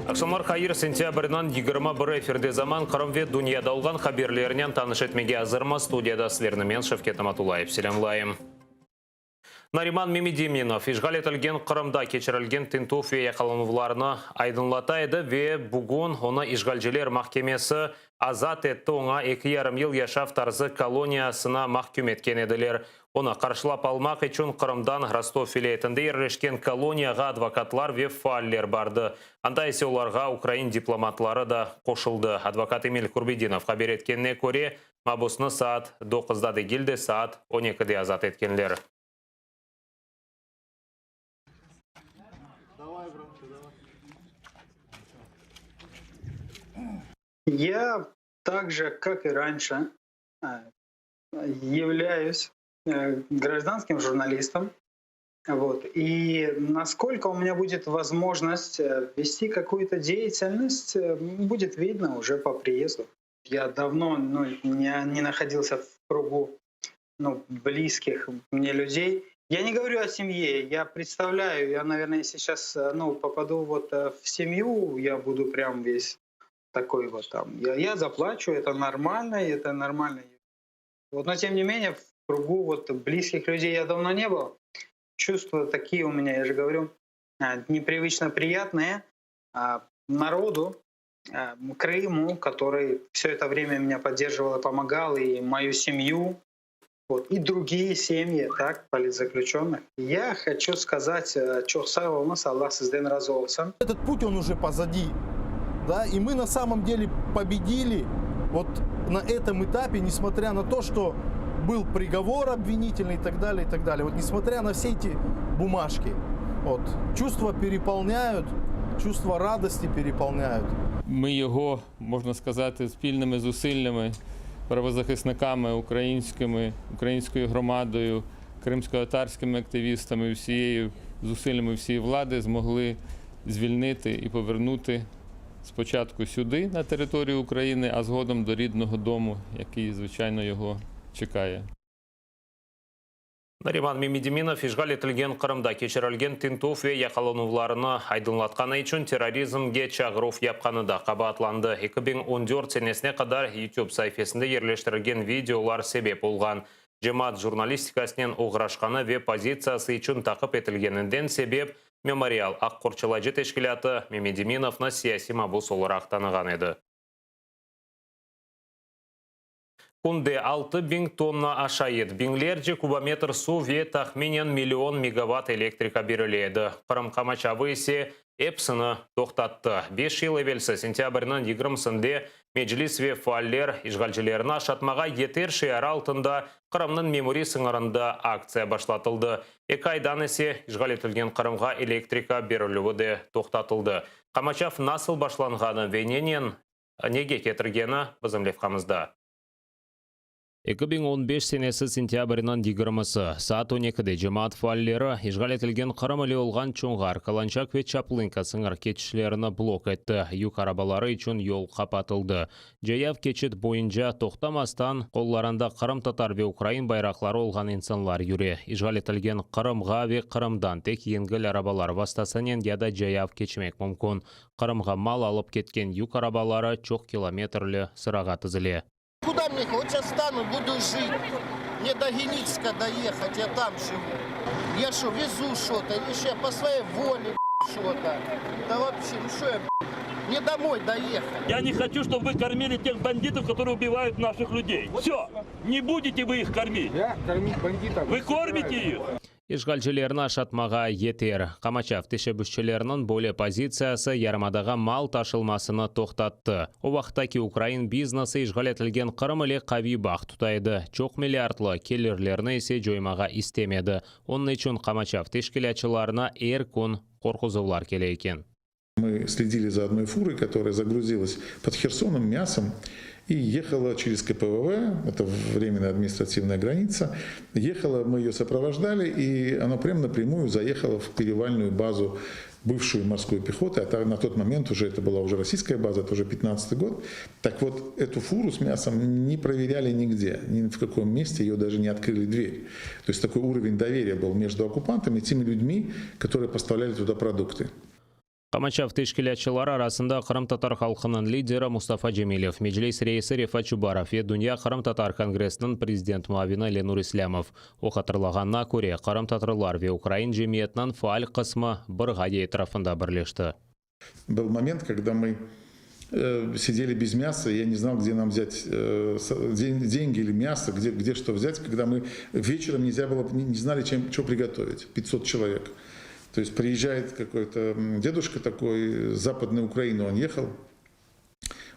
Акшамар хайыр сентябрьнан 21 эфирде заман Қырымве дүнияда олған хаберлерінен таныш етмеге азырма студияда сілернімен Шевкет Аматулаев. Селемлайым. Нариман Мемедиминов ишғал етілген Қырымда кечірілген тинтуф ве яқалануларыны айдынлатайды ве бүгін оны ишғалжелер махкемесі азат етті оңа 2,5 ел яшав тарзы колониясына махкүм еткен еділер. Оны қаршылап алмақ үшін Қырымдан Ростов вилаетінде ерлешкен колонияға адвокатлар ве фаллер барды. Анда есе оларға Украин дипломатлары да қошылды. Адвокат Эмиль Курбединов хабар еткеніне көре, мабусны саат 9-да дегілді, саат 12-де азат еткенлер. Я так же, как и раньше, являюсь гражданским журналистом. Вот. И насколько у меня будет возможность вести какую-то деятельность, будет видно уже по приезду. Я давно не находился в кругу близких мне людей. Я не говорю о семье, я представляю, я, наверное, сейчас попаду в семью, я буду прям весь такой вот там. Я заплачу, это нормально. Вот, но тем не менее, в кругу близких людей я давно не был. Чувства такие у меня, я же говорю, непривычно приятные народу, Крыму, который все это время меня поддерживал и помогал, и мою семью, и другие семьи, политзаключенных. Я хочу сказать, что у нас Аллах созден разолсан. Этот путь, он уже позади. Да, и мы на самом деле победили вот на этом этапе, несмотря на то, что был приговор обвинительный и так далее, и так далее. Вот несмотря на все эти бумажки, чувства переполняют, чувства радости переполняют. Ми його, можна сказати, спільними зусиллями, правозахисниками українською громадою, кримсько-татарськими активістами, зусиллями всієї влади змогли звільнити і повернути спочатку сюди, на територію України, а згодом до рідного дому, який, звичайно, його чекає. Нариман Мемедиминов ишғал етілген Қырымда кешірілген тинтуф ве яқалануларыны айдынлатқаны үшін терроризмге чағыруф япқаны да қабатланды. 2014 сенесіне қадар YouTube сайфесінде ерлештірілген видеолар себеп болған. Жемат журналистикасынан оғырашқаны ве позициясы үшін тақып етілгенінден себеп мемориал Аққорчылажы тешкілаты Мемедиминовны сияси мабус оларақ таныған еді. Күнде 6000 тонна ашайыд. Бинглерже кубометр су ве тахменен миллион мегаватт электрика беріледі. Қырым Қамачавы есе эпсіні тоқтатты. 5 жыл евелсі сентябрьнан 20-сінде Меджлис ве фаллер ишғалжылерін ашатмаға етер шеяр алтында Қырымның мемори сыңарында акция башлатылды. 2 айдан есе ишғал етілген Қырымға электрика берілуі де тоқтатылды. Қамачав насыл башланғаны вененен неге кетіргені бізімлев қамызда. 2015 сенесі сентябрьнан 20-сы саат 12-де жемаат фаллері ишғал етілген Қырым іле олған чоңғар, Каланчак ве Чаплынка сыңар кетішілеріні блок етті. Юк арабалары үшін ел қапатылды. Жаяв кечет бойынша тоқтамастан қолларында Қырым татар ве Украин байрақлары олған инсанлар юре. Ишғал етілген Қырымға ве Қырымдан тек енгіл арабалар вастасанен яда жаяв кечмек мүмкін. Қырымға мал алып кеткен юк арабалары чоқ километрлі sıраға тізіле. Куда мне? Вот сейчас стану, буду жить. Мне до Геницка доехать, я там живу. Я что, везу что-то? Или что, я по своей воле что-то? Да вообще, что я, мне домой доехать. Я не хочу, чтобы вы кормили тех бандитов, которые убивают наших людей. Все, не будете вы их кормить. Да, кормить бандитов. Вы кормите их. Ишғалжылерін ашатмаға етер. Қамачав тешебүшчілерінің боле позициясы ярмадаға мал ташылмасыны тоқтатты. О вақтаки Украин бизнесі ишғал етілген Қырым іле қави бақ тұтайды. Чоқ миллиардлы келерлеріні есе жоймаға істемеді. Оның үшін Қамачав тешкілячыларына күн қорқызулар келе екен. Мы следили за одной фурой, которая загрузилась под Херсоном мясом и ехала через КПВВ, это временная административная граница. Ехала, мы ее сопровождали, и она прямо напрямую заехала в перевальную базу бывшую морской пехоты, а на тот момент это была уже российская база, это уже 15-й год. Так вот, эту фуру с мясом не проверяли нигде, ни в каком месте, ее даже не открыли дверь. То есть такой уровень доверия был между оккупантами и теми людьми, которые поставляли туда продукты. Камачав тешкилятчылары арасында Қырым татар халқының лидері Мустафа Джемилев, Меджлис рейсі Рифат Чубаров, Дүния Қырым татар конгрессінің президент Муавина Ленур Ислямов. О қатырлағанна көре Қырым татарлар ве Украин жемиетінің фаал қысмы бір ғадей трафында бірлешті. Был момент, когда мы сидели без мяса, я не знал, где нам взять деньги или мясо, где что взять, когда мы вечером нельзя было, не знали, что приготовить. 500 человек. То есть приезжает какой-то дедушка такой, с Западной Украины он ехал.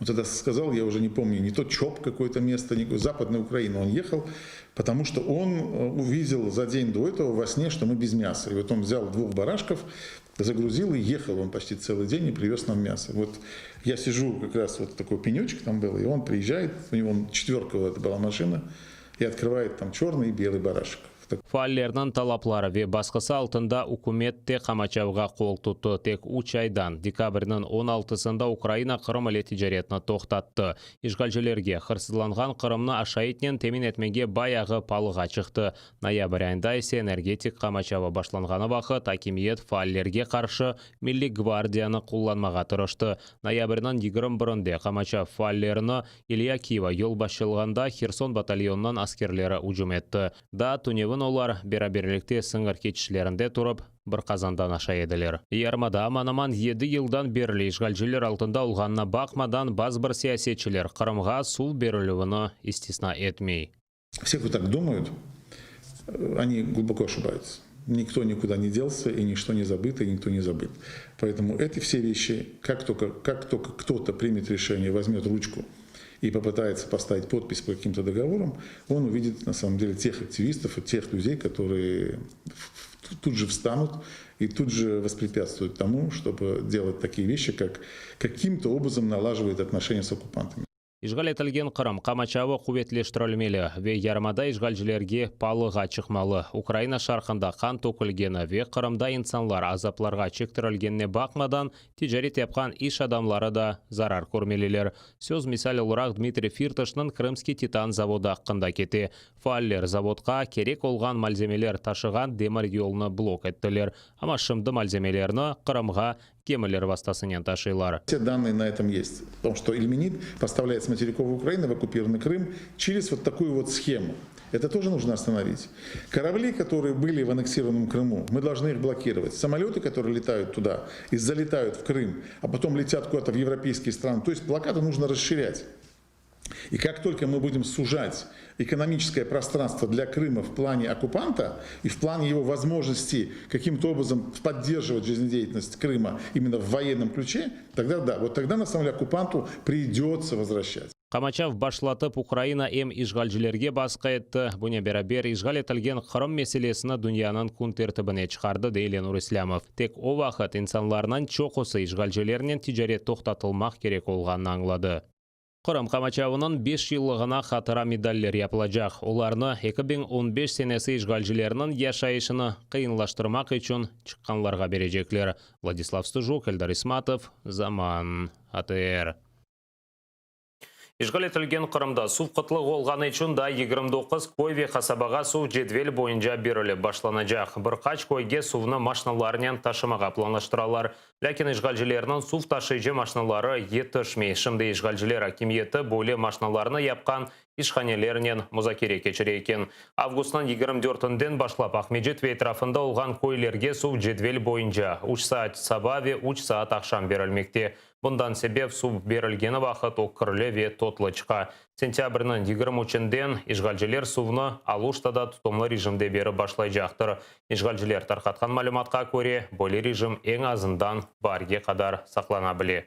Он тогда сказал, я уже не помню, не то ЧОП какое-то место, не Западная Украина он ехал, потому что он увидел за день до этого во сне, что мы без мяса. И вот он взял 2 барашков, загрузил и ехал он почти целый день и привез нам мясо. Вот я сижу, как раз вот такой пенечек там был, и он приезжает, у него 4-ка была машина, и открывает там черный и белый барашек. Фааллердің талаплары ве басқысы алтында үкімет те Камачавға қол тұтты. Тек 3 айдан декабрінің 16-сында Украина Қырым әлі тижаретіні тоқтатты. Ишгалжелерге қырсызланған Қырымны ашайтнен темин етмеге баяғы палыға шықты. Ноябрь айында есе энергетик Камачавы башланғаны вақыт акимиет фааллерге қаршы Милли гвардияны қолланмаға тұрышты. Ноябрьнің 21-де Камачав фааллеріні Илья Киева ел башылғанда Херсон батальонынан аскерлері ұжым етті. Да, Туневін олар бераберлікте сыңғыр кетішілерінде тұрып, бір қазандан аша еділер. Ярмада аманаман 7 елдан берілі ишгалжелер алтында олғанына бақмадан баз бір сиясетчілер Қырымға сул берілуіні истисна етмей. Все, кто так думают, они глубоко ошибаются. Никто никуда не делся, и ничто не забыто, и никто не забыт. Поэтому эти все вещи, как только кто-то примет решение, возьмет ручку и попытается поставить подпись по каким-то договорам, он увидит на самом деле тех активистов и тех людей, которые тут же встанут и тут же воспрепятствуют тому, чтобы делать такие вещи, как каким-то образом налаживать отношения с оккупантами. Ишғал етілген Қырым Камачавы құветлештірілмелі ве ярмада ишғалжілерге палыға чықмалы. Украина шарқында қан токілгені ве Қырымда инсанлар азапларға чектірілгеніне бақмадан тижарет япқан иш адамлары да зарар көрмелілер. Сөз мисал олырақ Дмитрий Фирташның Крымский Титан заводы аққында кете. Фааллер заводқа керек олған мальземелер ташыған демір еліні блок еттілер. Ама шымды мальземелеріні Қырымға кемелер вастасынен ташылар. Все данные на этом есть. В том, что Ильменит поставляет с материковой Украины в оккупированный Крым через вот такую вот схему. Это тоже нужно остановить. Корабли, которые были в аннексированном Крыму, мы должны их блокировать. Самолеты, которые летают туда и залетают в Крым, а потом летят куда-то в европейские страны. То есть блокаду нужно расширять. И как только мы будем сужать экономическое пространство для Крыма в плане оккупанта и в плане его возможности каким-то образом поддерживать жизнедеятельность Крыма именно в военном ключе, тогда да, вот тогда на самом деле оккупанту придется возвращать. Камачав башлатып Украина эм ишгалжилерге басқа етті. Бұне берабер ишгал етілген Қырым меселесіні дүнияның күн тертібіне чықарды дейді Ленур Ислямов. Тек о вақыт инсанларынан чоқысы ишгалжилерінен тижарет тоқтатылмақ керек олғанын аңлады. Қырым Камачавының 5 жылығына қатыра медаллер япылажақ. Оларны 2015 сенесі ишгалжилерінің яшайышыны қиынлаштырмақ үшін шыққанларға бережеклер. Владислав Стужук, Эльдар Исматов, Заман, АТР. Ишғал етілген Қырымда су қытлық олғаны үшін да 29 койве қасабаға су жедвел бойынша берілі башланacak. Бір қач койге сувны машиналарынан ташымаға планыштыралар. Ләкин ишғалжилерінің сув ташыйжы машиналары етішмей. Шымды ишғалжилер акимиеті бөлі машиналарыны япқан ишханелерінен музакере кечірейкен. Августан 24-ден башлап Ахмеджет вейтрафында олған койлерге сув жедвел бойынша 3 саат сабаве 3 саат ақшам берілмекте. Бұндан себеп су берілгені вақыт оқырлы ве тотлычқа. Сентябрінің 23-ден ишғалжилер сувны алуштада тұтымлы режимде бері башлай жақтыр. Ишғалжилер тарқатқан малюматқа көре, бөлі режим ең азындан барге қадар сақлана біле.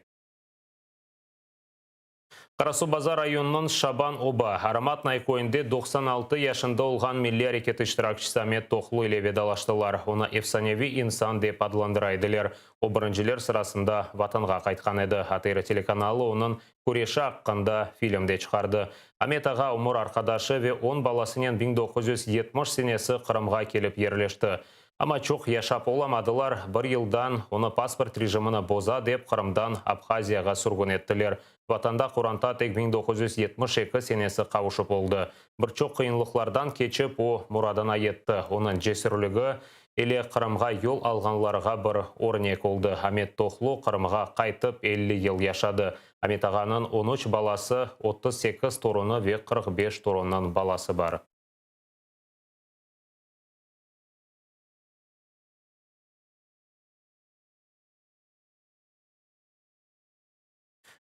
Қарасу-Базар районының Шабан оба Арамат Найкойынде 96 яшында олған милли әрекет іштіракчысы Амет Тоқлы ile ведалаштылар. Оны efsanevi инсан деп адыландырайдылер. О біріншілер сырасында ватанға қайтқан еді. АТР телеканалы оның көреші аққанда фильмде шығарды. Амет аға умыр арқадашы ве 10 баласынен 1970 сенесі Қырымға келіп ерлешті. Ама чоқ яшап оламадылар, бір елдан оны паспорт режиміні боза деп Қырымдан Абхазияға сүргін еттілер. Ватанда Құранта тек 1972 сенесі қауышып олды. Бір чоқ қиынлықлардан кечіп о мұрадына етті. Оның жесірлігі Эле Қырымға ел алғанларға бір орнек oldu. Амет Тоқлу Қырымға қайтып 50 ел яшады. Амет ағаның 13 баласы, 38 торуны ве 45 торунан баласы бар.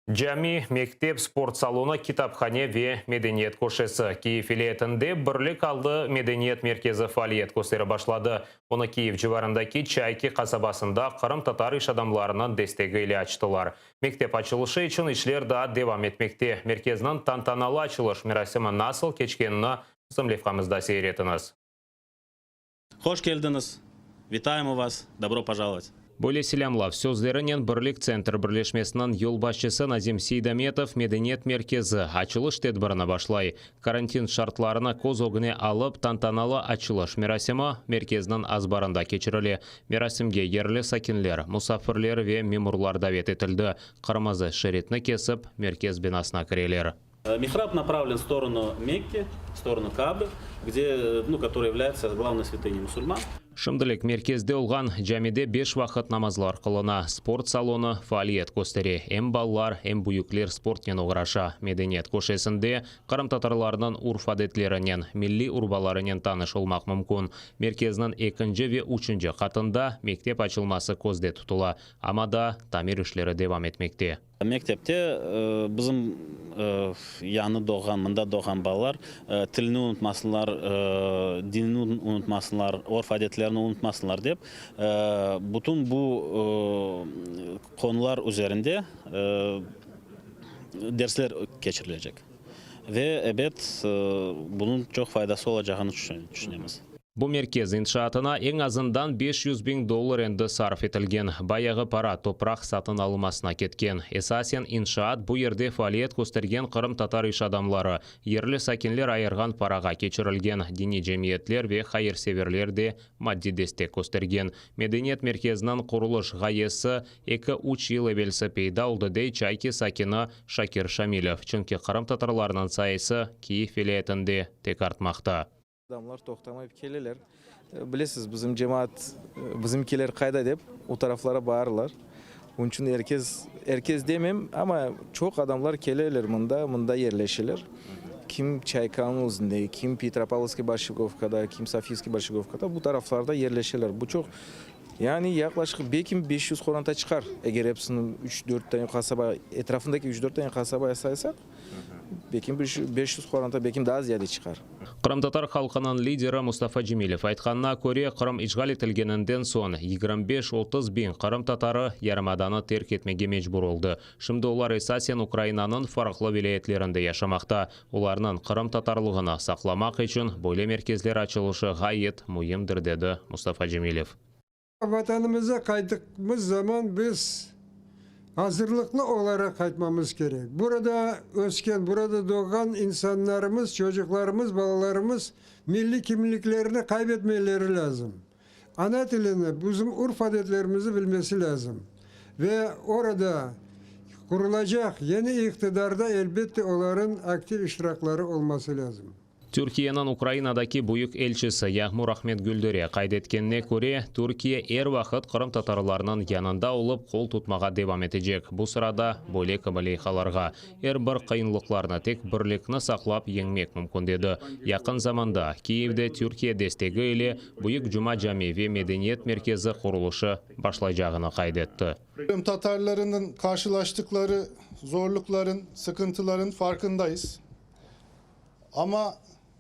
Жами мектеп спорт салоны китапхане ве медениет көшесі. Киев илетінде бірлік алды медениет меркезі фалиет көстері башлады. Оны Киев жыварындаки Чайки қасабасында Қырым татар иш адамларынан дестегі иле ачтылар. Мектеп açılışı için işler da devam etmekte. Merkezinin tantanalı açılış mirasımı nasıl keçkenini zımlevkamızda seyretiniz. Hoş geldiniz. Вітаємо вас. Добро пожаловать. Более селямлав сөздерінен бірлік центр бірлешмесінің ел басшысы Назим Сейдаметов медениет меркезі açılış тедбіріні башлай. Карантин шартларына көз огыне алып, тантаналы açılış мерасимы меркезінің азбарында кечірілі. Мерасимге ерлі сакинлер, мұсафирлер ве мемурлар давет етілді. Қырмызы шеретні кесіп, меркез бинасына кірелер. Михраб направлен в сторону Мекки, в сторону Кабы, который является главной святыней мусульман. Шымдылік меркезде олған жәмеде 5 вақыт намазлар қылына спорт салоны фаалиет көстері. Әм баллар, әм бұйыклер спортнен оғыраша. Медениет көшесінде Қырым татарларының урфадетлерінен, милли урбаларынен таныш олмақ мүмкін. Меркезінің 2-ші ве 3-ші қатында мектеп açılması көзде тұтыла. Амада тамир ішлері девам етмекте. Мектепте bizim yanı doğan, mında doğan балалар тілini unutmasınlar, dinini unutmasınlar, orf adetlerini unutmasınlar deyip bütün bu konular üzerinde dersler geçirilecek. Ve evet bunun çok faydası olacağını düşünüyoruz. Бұл меркез иншаатына ең азындан $500,000 енді сарф етілген. Баяғы пара топрақ сатын алымасына кеткен. Эсасен иншаат бұл ерде фалиет көстерген Қырым татар иш адамлары. Ерлі сакинлер айырған параға кечірілген. Дини жемиетлер ве хайыр-северлер де мадди дестек көстерген. Медениет меркезінің құрылыш ғайесі 2-3 ел евелсі пейда олды дей Чайки сакины Шакир Шамилев. Чүнки Қырым татарларының сайысы Киев илетінде тек артмақта. Adamlar toxtamayıp kelirler. Bilesiz bizim cemaat, bizimkiler kayda deyip o taraflara bağırırlar. Onun için herkes demem ama çok adamlar kelirler mında yerleşirler. Kim Çaykan'ın uzunluğu, kim Petropavlovski Başıgovka'da, kim Safiyevski Başıgovka'da bu taraflarda yerleşirler. Bu çok yani yaklaşık belki 500 koranta çıkar. Eğer hepsinin 3-4 tane kasaba, etrafındaki 3-4 tane kasabaya saysak, belki 500 koranta belki daha ziyade çıkar. Қырым татар халқының лидері Мұстафа Джемилев айтқанына көре Қырым ишғал етілгенінден сон 25-30 бин Қырым татары ярымаданы терк етмеге мечбур oldu. Шымды олар эсасен Украинаның фарқлы вилаетлерінде яшамақта. Оларның Қырым татарлығына сақламақ үшін бөле меркезлер açılışı ғайет мұйымдыр деді Мұстафа Джемилев. Vatanımıza kaydıktığımız zaman biz hazırlıklı olarak kaçmamız gerek. Burada ösken, burada doğan insanlarımız, çocuklarımız, balalarımız milli kimliklerini kaybetmeleri lazım. Ana dilini, bizim urf adetlerimizi bilmesi lazım. Ve orada kurulacak yeni iktidarda elbette onların aktif iştirakları olması lazım. Türkiye'nin Ukrayna'daki büyük elçisi Yağmur Ahmet Güldüre kaydetkеніне көре, Türkiye er vaqt Qırım tatarlarının yanında olup qol tutmağa devam edecek. Bu sırada bölek baleyxalarga er bir qiyinlıqlarını tek birlikni saqlab yengmek mümkün dedi. Yakın zamanda Kiev'de Türkiye destegi ile Büyük Cuma Cami ve Medeniyet Merkezi kuruluşu başlayacağını kaydetti. Kırım Tatarlarının karşılaştıkları zorlukların, sıkıntıların farkındayız. Ama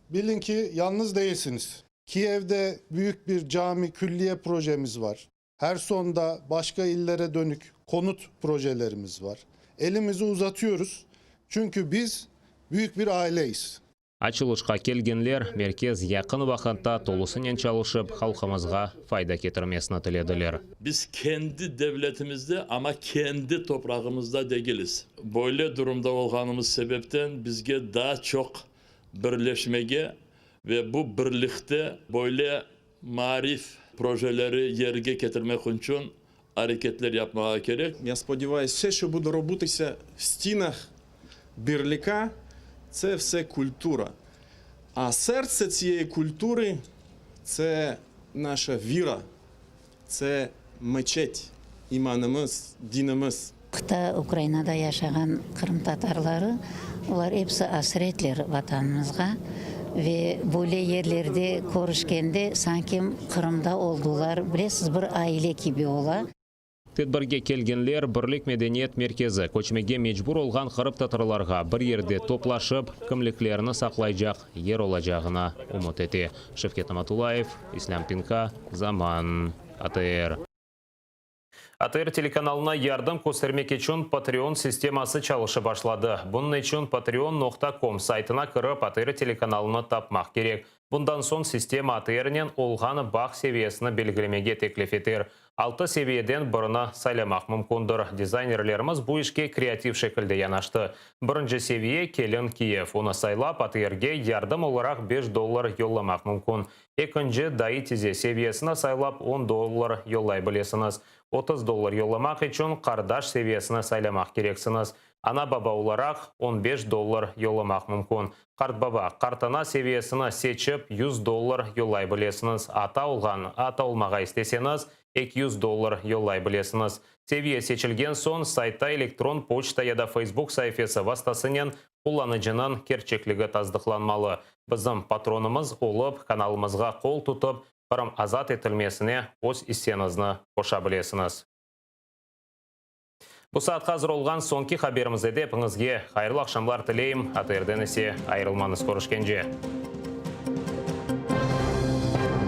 bilin ki yalnız değilsiniz. Kiev'de büyük bir cami külliye projemiz var. Herson'da başka illere dönük konut projelerimiz var. Elimizi uzatıyoruz. Çünkü biz büyük bir aileyiz. Açılışқа келгенлер меркез yakın vaqtda tolusымен çalışıp halkımızga fayda getirmesini dilediler. Biz kendi devletimizde ama kendi toprağımızda değiliz. Böyle durumda olganımız sebepten bizge daha çok birleşmege ve bu birlikte böyle marif projeleri yerine getirmek için hareketler yapmaya gerek. Я сподіваюся, все, що буде робитися в стінах Бірліка, це все культура. А серце цієї культури – це наша віра, це мечеть, иманымыз, динimiz. Украинада яшаган Кырым татарлары, олар эпсі асыретлер ватанымызға. Ve böyle yerlerde görüşkende sanki Kırım'da oldular. Bilesiz bir aile gibi ola. Tedbirge kelgenler Birlik Medeniyet Merkezi көчмеге mecbur olgan Kırım Tatarlarga bir yerde toplaşıp kimliklerini saklayacak yer olacağına umut etti. Şevket Amatulayev, İslam Pinka, Zaman, ATR. ATR телеканалына yardım göstermek için Patreon sistemасы çalışı başladı. Bunun için patreon.com saytına kırıp ATR telekanalını tapmak gerek. Bundan son sistema ATR'nin olğan bağ seviyesini belgilemege teklif eter. 6 seviyeden birini saylamak mümkündür. Dizaynerlerimiz bu işe kreatif şekilde yanaştı. Birinci seviye Kelin Kiev. Onu saylap ATR'ge yardım olarak $5 yollamak mümkün. İkinci Dayı Tize seviyesine saylap $10 yollayabilirsiniz. $30 yollamak için kardeş seviyesine saylamak gereksiniz. Ana baba olarak $15 yollamak mümkün. Kart baba, kartana seviyesini seçip $100 yollayabilirsiniz. Ata olgan, ata olmağa isteseniz $200 yollayabilirsiniz. Seviye seçilgen son saytta elektron poçta ya da Facebook sayfası vasıtasının kullanıcının gerçekliği tasdiqlanmalı. Bizim patronumuz olup kanalımızga kol tutup Kırım azat etilmesine öz isteğinizni koşabilirsiniz. Bu saat hazır olgan sonki haberimizde hepinizge hayırlı akşamlar tileyim. ATR'den ise ayrılmanız görüşkence.